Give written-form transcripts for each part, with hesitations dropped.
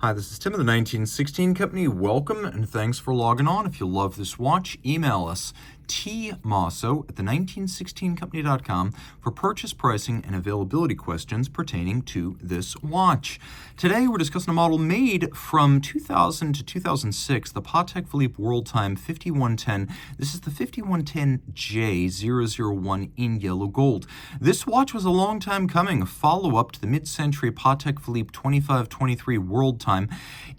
Hi, this is Tim of the 1916 Company. Welcome and thanks for logging on. If you love this watch, email us Mosso at the1916company.com for purchase pricing and availability questions pertaining to this watch. Today we're discussing a model made from 2000 to 2006, the Patek Philippe World Time 5110. This is the 5110J-001 in yellow gold. This watch was a long time coming, a follow-up to the mid-century Patek Philippe 2523 World Time.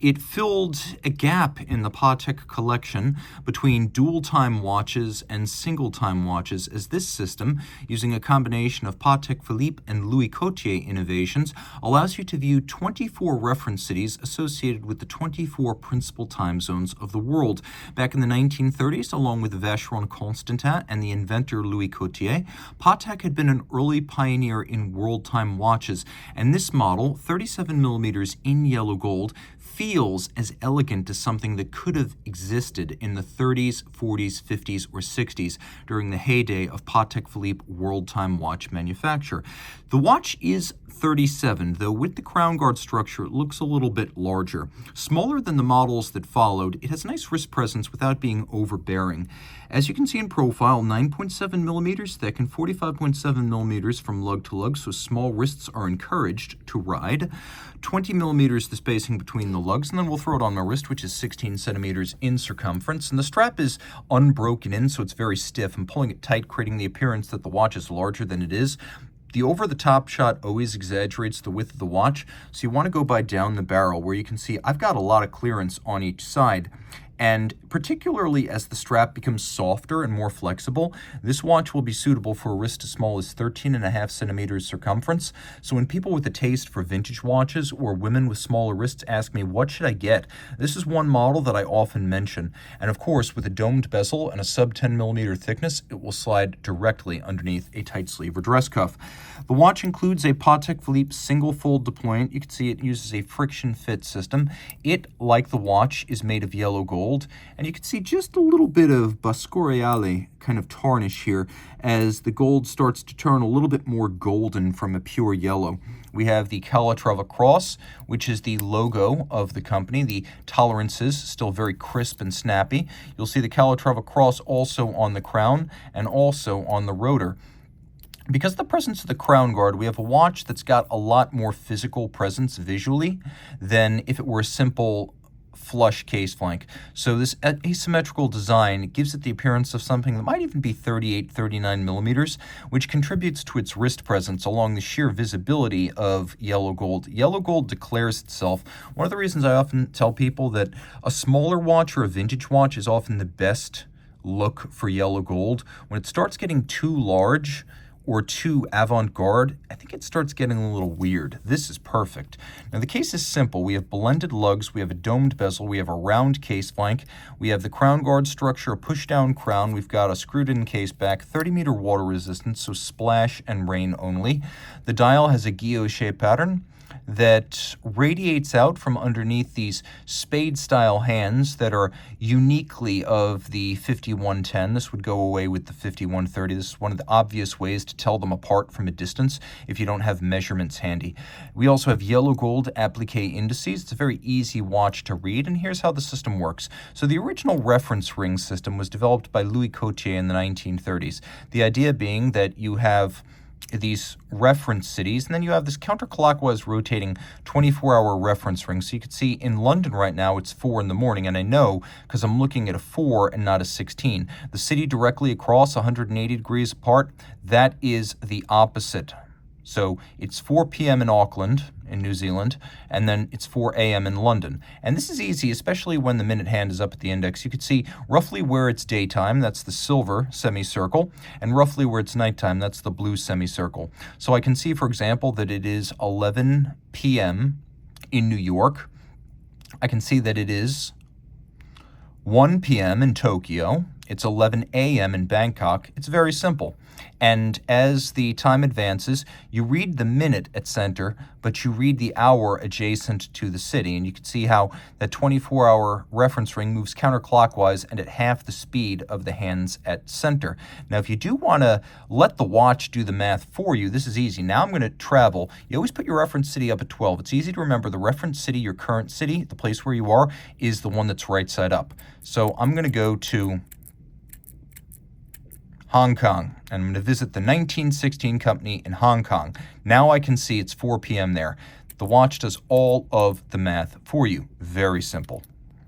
It filled a gap in the Patek collection between dual-time watches and single-time watches, as this system, using a combination of Patek Philippe and Louis Coutier innovations, allows you to view 24 reference cities associated with the 24 principal time zones of the world. Back in the 1930s, along with Vacheron Constantin and the inventor Louis Coutier, Patek had been an early pioneer in world time watches, and this model, 37 millimeters in yellow gold, feels as elegant as something that could have existed in the 30s, 40s, 50s, or 60s during the heyday of Patek Philippe world time watch manufacture. The watch is 37, though with the crown guard structure it looks a little bit larger. Smaller than the models that followed, it has nice wrist presence without being overbearing. As you can see in profile, 9.7 millimeters thick and 45.7 millimeters from lug to lug, so small wrists are encouraged to ride. 20 millimeters the spacing between the lugs, and then we'll throw it on my wrist, which is 16 centimeters in circumference. And the strap is unbroken in, so it's very stiff. I'm pulling it tight, creating the appearance that the watch is larger than it is. The over-the-top shot always exaggerates the width of the watch, so you want to go by down the barrel, where you can see I've got a lot of clearance on each side. And particularly as the strap becomes softer and more flexible, this watch will be suitable for a wrist as small as 13.5 centimeters circumference. So when people with a taste for vintage watches or women with smaller wrists ask me, what should I get? This is one model that I often mention. And of course, with a domed bezel and a sub 10 millimeter thickness, it will slide directly underneath a tight sleeve or dress cuff. The watch includes a Patek Philippe single fold deployant. You can see it uses a friction fit system. It, like the watch, is made of yellow gold. And you can see just a little bit of Bascoreale kind of tarnish here as the gold starts to turn a little bit more golden from a pure yellow. We have the Calatrava Cross, which is the logo of the company. The tolerances still very crisp and snappy. You'll see the Calatrava Cross also on the crown and also on the rotor. Because of the presence of the crown guard, we have a watch that's got a lot more physical presence visually than if it were a simple flush case flank. So this asymmetrical design gives it the appearance of something that might even be 38, 39 millimeters, which contributes to its wrist presence along the sheer visibility of yellow gold. Yellow gold declares itself. One of the reasons I often tell people that a smaller watch or a vintage watch is often the best look for yellow gold. When it starts getting too large or too avant-garde, I think it starts getting a little weird. This is perfect. Now the case is simple. We have blended lugs, we have a domed bezel, we have a round case flank, we have the crown guard structure, a push-down crown, we've got a screwed-in case back, 30-meter water resistance, so splash and rain only. The dial has a guillot pattern that radiates out from underneath these spade-style hands that are uniquely of the 5110. This would go away with the 5130. This is one of the obvious ways to tell them apart from a distance if you don't have measurements handy. We also have yellow gold applique indices. It's a very easy watch to read, and here's how the system works. So the original reference ring system was developed by Louis Coutier in the 1930s. The idea being that you have these reference cities, and then you have this counterclockwise rotating 24-hour reference ring. So you can see in London right now it's 4 in the morning, and I know because I'm looking at a 4 and not a 16. The city directly across, 180 degrees apart, that is the opposite. So it's 4 p.m. in Auckland, in New Zealand, and then it's 4 a.m. in London. And this is easy, especially when the minute hand is up at the index. You can see roughly where it's daytime, that's the silver semicircle, and roughly where it's nighttime, that's the blue semicircle. So I can see, for example, that it is 11 p.m. in New York. I can see that it is 1 p.m. in Tokyo. It's 11 a.m. in Bangkok. It's very simple. And as the time advances, you read the minute at center, but you read the hour adjacent to the city. And you can see how that 24-hour reference ring moves counterclockwise and at half the speed of the hands at center. Now, if you do want to let the watch do the math for you, this is easy. Now I'm going to travel. You always put your reference city up at 12. It's easy to remember the reference city, your current city, the place where you are, is the one that's right side up. So I'm going to go to Hong Kong, and I'm going to visit the 1916 company in Hong Kong. Now I can see it's 4 p.m. there. The watch does all of the math for you. Very simple.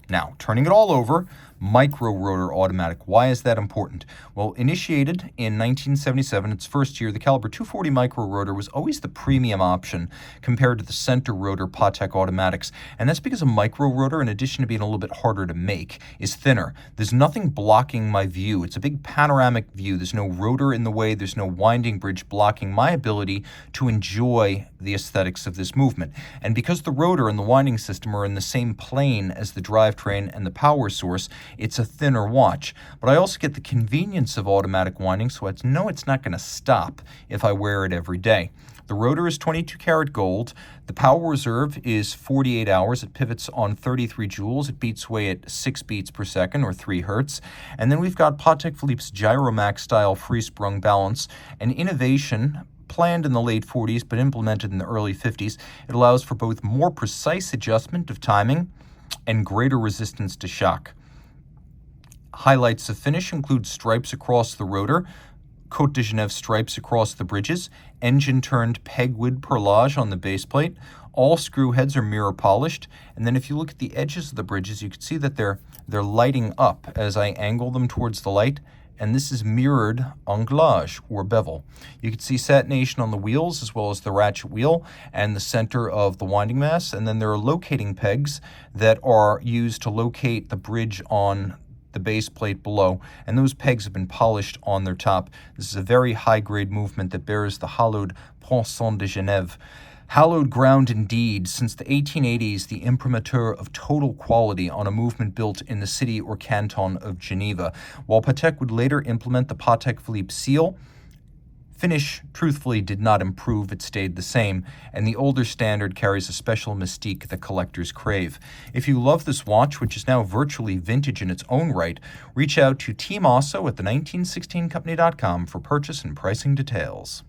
Now, turning it all over, micro rotor automatic. Why is that important? Well, initiated in 1977, its first year, the caliber 240 micro rotor was always the premium option compared to the center rotor Patek automatics. And that's because a micro rotor, in addition to being a little bit harder to make, is thinner. There's nothing blocking my view. It's a big panoramic view. There's no rotor in the way. There's no winding bridge blocking my ability to enjoy the aesthetics of this movement. And because the rotor and the winding system are in the same plane as the drivetrain and the power source, it's a thinner watch. But I also get the convenience of automatic winding, so I know it's not going to stop if I wear it every day. The rotor is 22 karat gold. The power reserve is 48 hours. It pivots on 33 joules. It beats away at 6 beats per second, or 3 hertz. And then we've got Patek Philippe's Gyromax style free-sprung balance, an innovation planned in the late 40s but implemented in the early 50s. It allows for both more precise adjustment of timing and greater resistance to shock. Highlights of finish include stripes across the rotor, Côte de Genève stripes across the bridges, engine-turned pegwood perlage on the base plate. All screw heads are mirror polished, and then if you look at the edges of the bridges, you can see that they're lighting up as I angle them towards the light, and this is mirrored anglage, or bevel. You can see satination on the wheels as well as the ratchet wheel and the center of the winding mass, and then there are locating pegs that are used to locate the bridge on the base plate below, and those pegs have been polished on their top. This is a very high-grade movement that bears the hallowed Poinçon de Genève. Hallowed ground indeed. Since the 1880s, the imprimatur of total quality on a movement built in the city or canton of Geneva. While Patek would later implement the Patek Philippe seal, finish, truthfully, did not improve. It stayed the same, and the older standard carries a special mystique that collectors crave. If you love this watch, which is now virtually vintage in its own right, reach out to Team Mosso at the 1916company.com for purchase and pricing details.